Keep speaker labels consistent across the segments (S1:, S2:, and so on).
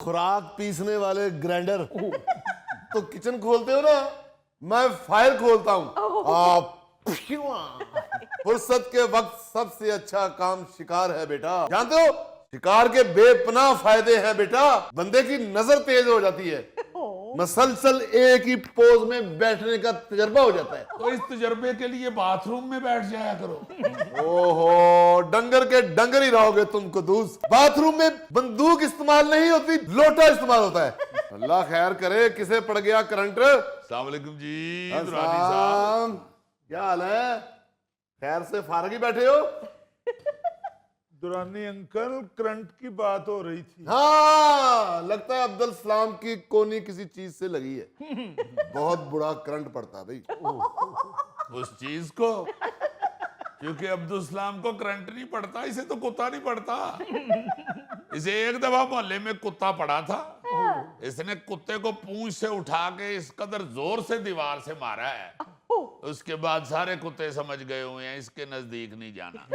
S1: खुराक पीसने वाले ग्राइंडर, तो किचन खोलते हो ना, मैं फायर खोलता हूँ। आप फुर्सत के वक्त सबसे अच्छा काम शिकार है बेटा। जानते हो शिकार के बेपनाह फायदे हैं बेटा। बंदे की नजर तेज हो जाती है, मसलसल एक ही पोज में बैठने का तजर्बा हो जाता है।
S2: तो इस तजर्बे के लिए बाथरूम में बैठ जाया करो।
S1: ओहो, डंगर के डंगर ही रहोगे तुम कुदूस। बाथरूम में बंदूक इस्तेमाल नहीं होती, लोटा इस्तेमाल होता है। अल्लाह खैर करे, किसे पड़ गया करंट?
S2: अस्सलाम वालेकुम जी दुरानी साहब।
S1: क्या हाल है? खैर से फारग ही बैठे हो?
S3: दुरानी अंकल, करंट की बात हो रही थी।
S1: हाँ, लगता है अब्दुल सलाम की कोनी किसी चीज से लगी है। बहुत बुरा करंट पड़ता है भाई।
S2: उस चीज को, क्योंकि अब्दुल सलाम को करंट नहीं पड़ता, इसे तो कुत्ता नहीं पड़ता। इसे एक दफा मोहल्ले में कुत्ता पड़ा था, इसने कुत्ते को पूंछ से उठा के इस कदर जोर से दीवार से मारा है, उसके बाद सारे कुत्ते समझ गए हुए हैं इसके नजदीक नहीं जाना।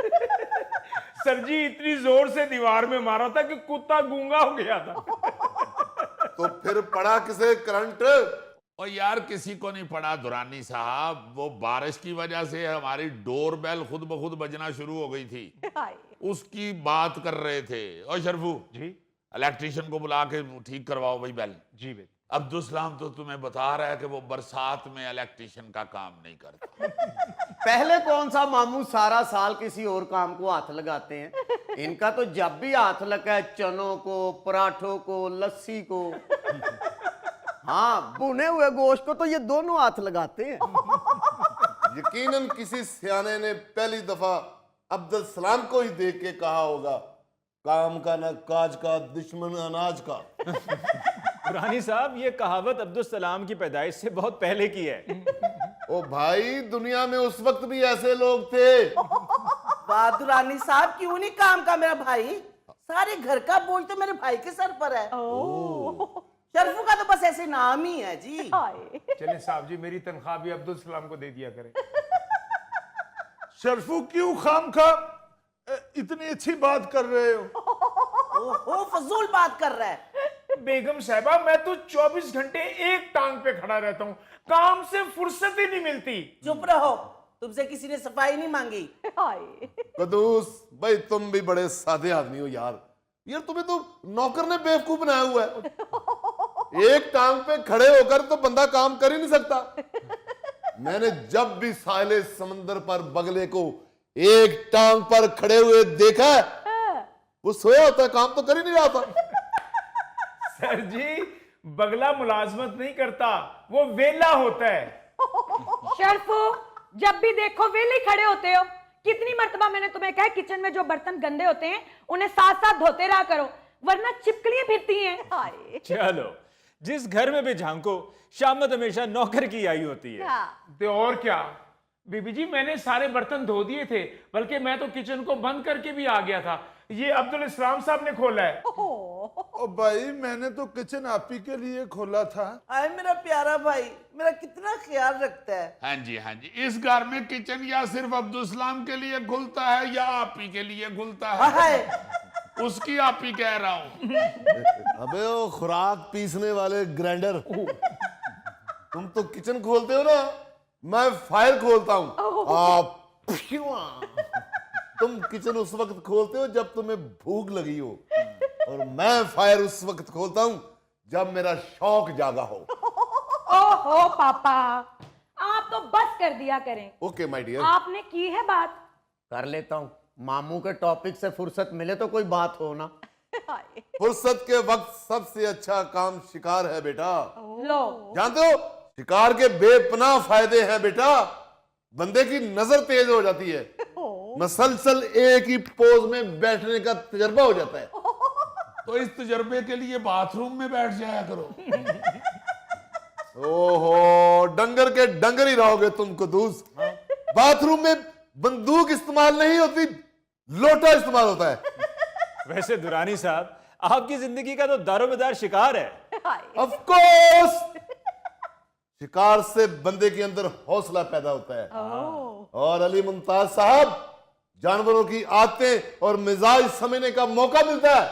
S4: सर जी इतनी जोर से दीवार में मारा था कि कुत्ता गूंगा हो गया था।
S1: तो फिर पड़ा किसे करंट?
S2: और यार किसी को नहीं पड़ा दुरानी साहब, वो बारिश की वजह से हमारी डोर बेल खुद ब खुद बजना शुरू हो गई थी, उसकी बात कर रहे थे। और शरफू
S4: जी
S2: इलेक्ट्रिशियन को बुला के ठीक करवाओ भाई बेल।
S4: जी बेटा।
S2: अब्दुल सलाम तो तुम्हें बता रहा है कि वो बरसात में इलेक्ट्रिशियन का काम नहीं करता।
S5: पहले कौन सा मामू सारा साल किसी और काम को हाथ लगाते हैं? इनका तो जब भी हाथ लगा है चनों को, पराठों को, लस्सी को, हाँ भुने हुए गोश्त को तो ये दोनों हाथ लगाते हैं।
S1: यकीनन किसी सियाने ने पहली दफा अब्दुल सलाम को ही देख के कहा होगा, काम का न काज का, दुश्मन अनाज का।
S6: रानी साहब, ये कहावत अब्दुल सलाम की पैदाइश से बहुत पहले की है।
S1: ओ भाई, दुनिया में उस वक्त भी ऐसे लोग थे।
S7: बहादुरानी साहब, क्यों नहीं काम का मेरा भाई? सारे घर का बोझ तो मेरे भाई के सर पर है। शरफू का तो बस ऐसे नाम ही है जी।
S4: चले साहब जी, मेरी तनख्वाह भी अब्दुल सलाम को दे दिया करें।
S3: शरफू क्यों खाम खा इतनी अच्छी बात कर रहे हो?
S7: ओहो, फजूल बात कर रहा है।
S4: बेगम साहबा, मैं तो 24 घंटे एक टांग पे खड़ा रहता हूँ, काम से फुर्सत ही नहीं मिलती।
S7: चुप रहो, तुमसे किसी ने सफाई नहीं मांगी।
S1: कदूस भाई, तुम भी बड़े सादे आदमी हो यार। यार तुम्हें तो नौकर ने बेवकूफ बनाया हुआ है। एक टांग पे खड़े होकर तो बंदा काम कर ही नहीं सकता। मैंने जब भी साहिल समंदर पर बगले को एक टांग पर खड़े हुए देखा है, वो सोया होता है, काम तो कर ही नहीं रहा था।
S4: सर जी, बगला मुलाजमत नहीं करता, वो वेला होता है।
S8: शरफू, जब भी देखो वेले ही खड़े होते हो। कितनी मर्तबा मैंने तुम्हें कहा किचन में जो बर्तन गंदे होते हैं उन्हें साथ साथ धोते रहा करो, वरना चिपकलियां फिरती हैं।
S6: चलो, जिस घर में भी झांको, शामत हमेशा नौकर की आई होती है।
S4: तो और क्या बीबी जी, मैंने सारे बर्तन धो दिए थे, बल्कि मैं तो किचन को बंद करके भी आ गया था। ये अब्दुल इस्लाम साहब ने खोला है।
S3: ओ भाई, मैंने तो किचन आप ही के लिए खोला था।
S7: आए मेरा प्यारा भाई, मेरा कितना ख्याल रखता है।
S2: हाँ जी हाँ जी, इस घर में किचन या सिर्फ अब्दुल सलाम के लिए खुलता है या आप ही के लिए खुलता है? उसकी आप ही कह रहा हूं।
S1: अबे ओ खुराक पीसने वाले ग्राइंडर, तुम तो किचन खोलते हो ना, मैं फायर खोलता हूं। आप तुम किचन उस वक्त खोलते हो जब तुम्हें भूख लगी हो, और मैं फायर उस वक्त खोलता हूं जब मेरा शौक जागा हो।
S8: ओहो पापा, आप तो बस कर दिया करें।
S1: Okay my dear.
S8: आपने की है बात।
S5: कर लेता हूँ, मामू के टॉपिक से फुर्सत मिले तो कोई बात हो ना।
S1: फुर्सत के वक्त सबसे अच्छा काम शिकार है बेटा।
S8: लो,
S1: जानते हो शिकार के बेपनाह फायदे हैं बेटा। बंदे की नजर तेज हो जाती है, मसलसल एक ही पोज में बैठने का तजर्बा हो जाता है।
S2: तो इस तजर्बे के लिए बाथरूम में बैठ जाया करो।
S1: ओहो, डंगर के डंगर ही रहोगे तुम कुदूस। बाथरूम में बंदूक इस्तेमाल नहीं होती, लोटा इस्तेमाल होता है।
S6: वैसे दुरानी साहब, आपकी जिंदगी का तो दारोमदार शिकार है।
S1: ऑफ कोर्स, शिकार से बंदे के अंदर हौसला पैदा होता है। और अली मुमताज साहब, जानवरों की आदतें और मिजाज समझने का मौका मिलता है।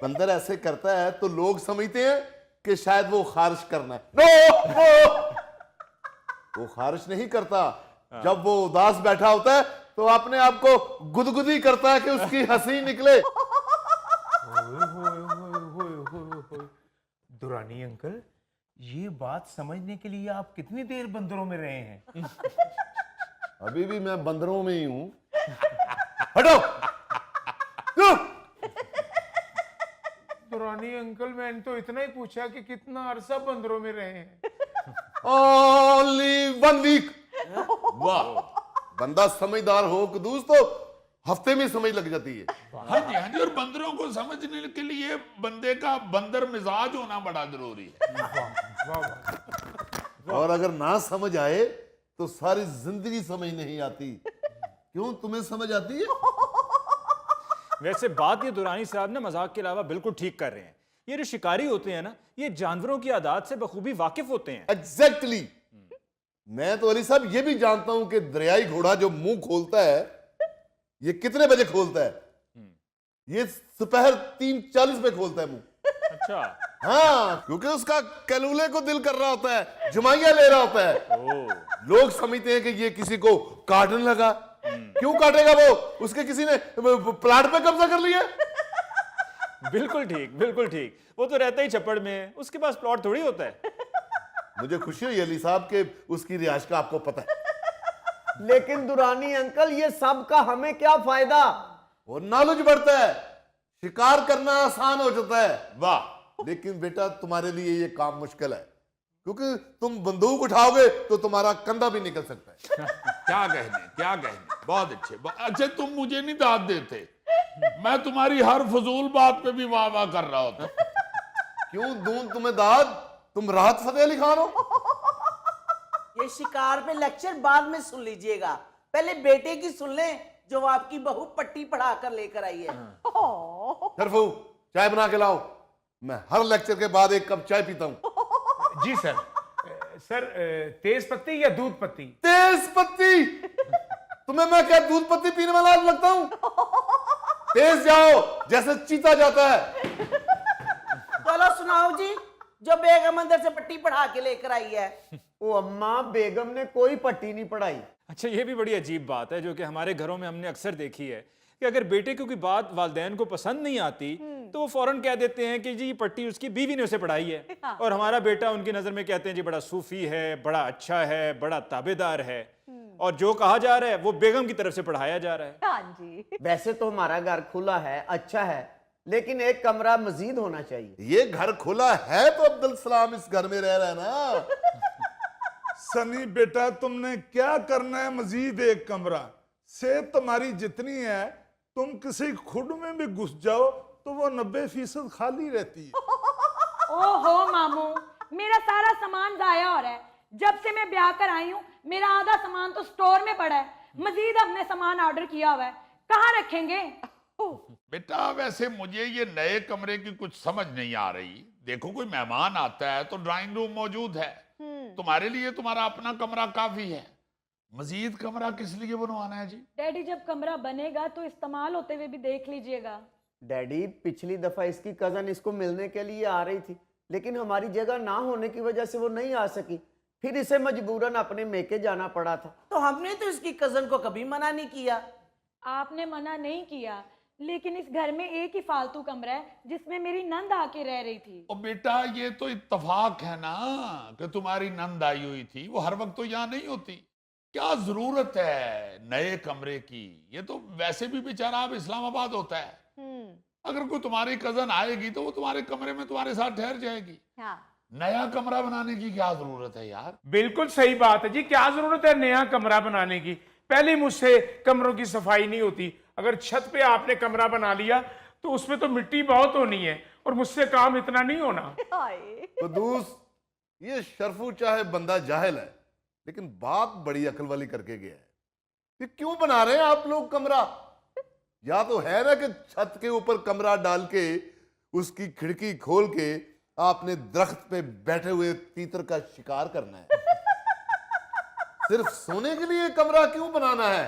S1: बंदर ऐसे करता है तो लोग समझते हैं कि शायद वो खारिश करना है। नो, वो खारिश नहीं करता। जब वो उदास बैठा होता है तो अपने आप को गुदगुदी करता है कि उसकी हंसी निकले।
S4: दुरानी अंकल, ये बात समझने के लिए आप कितनी देर बंदरों में रहे हैं?
S1: अभी भी मैं बंदरों में ही हूं। हटो।
S4: दुरानी अंकल, मैंने तो इतना ही पूछा कि कितना अरसा बंदरों में रहे हैं।
S1: Only 1 week.
S2: वाह।
S1: बंदा समझदार हो कदूस तो हफ्ते में समझ लग जाती है।
S2: हाँ जी, हाँ जी। और बंदरों को समझने के लिए बंदे का बंदर मिजाज होना बड़ा जरूरी है।
S1: और अगर ना समझ आए तो सारी जिंदगी समझ नहीं आती। क्यों, तुम्हें समझ आती है?
S6: वैसे बात ये दुरानी साहब ने मजाक के अलावा बिल्कुल ठीक कर रहे हैं। ये जो शिकारी होते हैं ना, ये जानवरों की आदत से बखूबी वाकिफ होते हैं।
S1: एग्जैक्टली। मैं तो अली साहब ये भी जानता हूं कि दरियाई घोड़ा जो मुंह खोलता है ये कितने बजे खोलता है? ये दोपहर 3:40 पे खोलता है मुंह।
S6: अच्छा।
S1: हाँ, क्योंकि उसका कैलूले को दिल कर रहा होता है, जुमाइया ले रहा होता है। लोग समझते हैं कि ये किसी को काटने लगा। क्यों काटेगा वो? उसके किसी ने प्लाट पे कब्जा कर लिया।
S6: बिल्कुल ठीक, बिल्कुल ठीक। वो तो रहता ही छप्पड़ में है, उसके पास प्लॉट थोड़ी होता है।
S1: मुझे खुशी हुई अली साहब के उसकी रिहाइश का आपको पता है।
S5: लेकिन दुरानी अंकल, ये सब का हमें क्या फायदा?
S1: और नॉलेज बढ़ता है, शिकार करना आसान हो जाता है।
S2: वाह।
S1: लेकिन बेटा तुम्हारे लिए ये काम मुश्किल है, क्योंकि तुम बंदूक उठाओगे तो तुम्हारा कंधा भी निकल सकता है।
S2: क्या कहने, क्या कहने। बहुत अच्छे, अच्छे। तुम मुझे नहीं दाद देते, मैं तुम्हारी हर फजूल बात पे भी वाह वाह कर रहा होता।
S1: क्यों दूं तुम्हें दाद? तुम राहत फतेह अली खान हो।
S7: ये शिकार पे लेक्चर बाद में सुन लीजिएगा, पहले बेटे की सुन लें जो आपकी बहू पट्टी पढ़ा कर लेकर आई है।
S1: शरफू, चाय बना के लाओ। मैं हर लेक्चर के बाद 1 कप चाय पीता हूं।
S4: जी सर। सर, तेज पत्ती या दूध पत्ती?
S1: तेज पत्ती। तुम्हें मैं क्या दूध पत्ती पीने वाला लगता हूं? तेज जाओ जैसे चीता जाता है।
S7: चलो सुनाओ जी, जो बेगम अंदर से पट्टी पढ़ा के लेकर आई है।
S5: ओ अम्मा, बेगम ने कोई पट्टी नहीं पढ़ाई।
S6: अच्छा, ये भी बड़ी अजीब बात है जो कि हमारे घरों में हमने अक्सर देखी है कि अगर बेटे को कोई बात वालिदैन को पसंद नहीं आती तो वो फौरन कह देते हैं कि जी ये पट्टी उसकी बीवी ने उसे पढ़ाई है। और हमारा बेटा उनकी नजर में कहते हैं जी बड़ा सूफी है, बड़ा अच्छा है, बड़ा ताबेदार है। और जो कहा जा रहा है वो बेगम की तरफ से पढ़ाया जा रहा है।
S8: हाँ जी।
S5: वैसे तो हमारा घर खुला है, अच्छा है, लेकिन एक कमरा मजीद होना चाहिए।
S1: ये घर खुला है तो अब्दुल सलाम इस घर में रह रहा है ना।
S3: सनी बेटा, तुमने क्या करना है मजीद एक कमरा? सेहत तुम्हारी जितनी है, तुम किसी खुड में भी घुस जाओ तो वो 90% खाली रहती है।
S8: ओहो मामू, मेरा सारा सामान जाया हो रहा है। जब से मैं ब्याह कर आई हूँ मेरा आधा सामान तो स्टोर में पड़ा है, मजीद हमने सामान ऑर्डर किया हुआ है, कहाँ रखेंगे?
S2: बेटा, वैसे मुझे ये नए कमरे की कुछ समझ नहीं आ रही। देखो, कोई मेहमान आता है तो ड्राइंग रूम मौजूद है, तुम्हारे लिए तुम्हारा अपना कमरा काफी है। मजीद कमरा किस लिए बनवाना है जी?
S8: डैडी, जब कमरा बनेगा तो इस्तेमाल होते हुए भी देख लीजिएगा।
S5: डैडी, पिछली दफा इसकी कजन इसको मिलने के लिए आ रही थी, लेकिन हमारी जगह ना होने की वजह से वो नहीं आ सकी। फिर इसे मजबूरन अपने मेके जाना पड़ा था।
S7: तो हमने तो इसकी कजन को कभी मना नहीं किया।
S8: आपने मना नहीं किया, लेकिन इस घर में एक ही फालतू कमरा है जिसमें मेरी नंद आके रह रही थी।
S2: ओ बेटा, ये तो इत्तेफाक है ना कि तुम्हारी नंद आई हुई थी, वो हर वक्त तो यहाँ नहीं होती। क्या जरूरत है नए कमरे की? ये तो वैसे भी बेचारा अब इस्लामाबाद होता है। अगर कोई तुम्हारी कजन आएगी तो वो तुम्हारे कमरे में तुम्हारे साथ ठहर जाएगी।
S8: हाँ।
S2: नया कमरा बनाने की क्या जरूरत है यार?
S4: बिल्कुल सही बात है जी, क्या जरूरत है नया कमरा बनाने की? पहले मुझसे कमरों की सफाई नहीं होती। अगर छत पे आपने कमरा बना लिया तो उसमें तो मिट्टी बहुत होनी है और मुझसे काम इतना नहीं होना।
S1: कदूस, ये शरफू चाहे बंदा जाहिल है, लेकिन बात बड़ी अकल वाली करके गया है। ये क्यों बना रहे हैं आप लोग कमरा? या तो है ना कि छत के ऊपर कमरा डाल के उसकी खिड़की खोल के आपने दरख्त पे बैठे हुए तीतर का शिकार करना है। सिर्फ सोने के लिए कमरा क्यों बनाना है?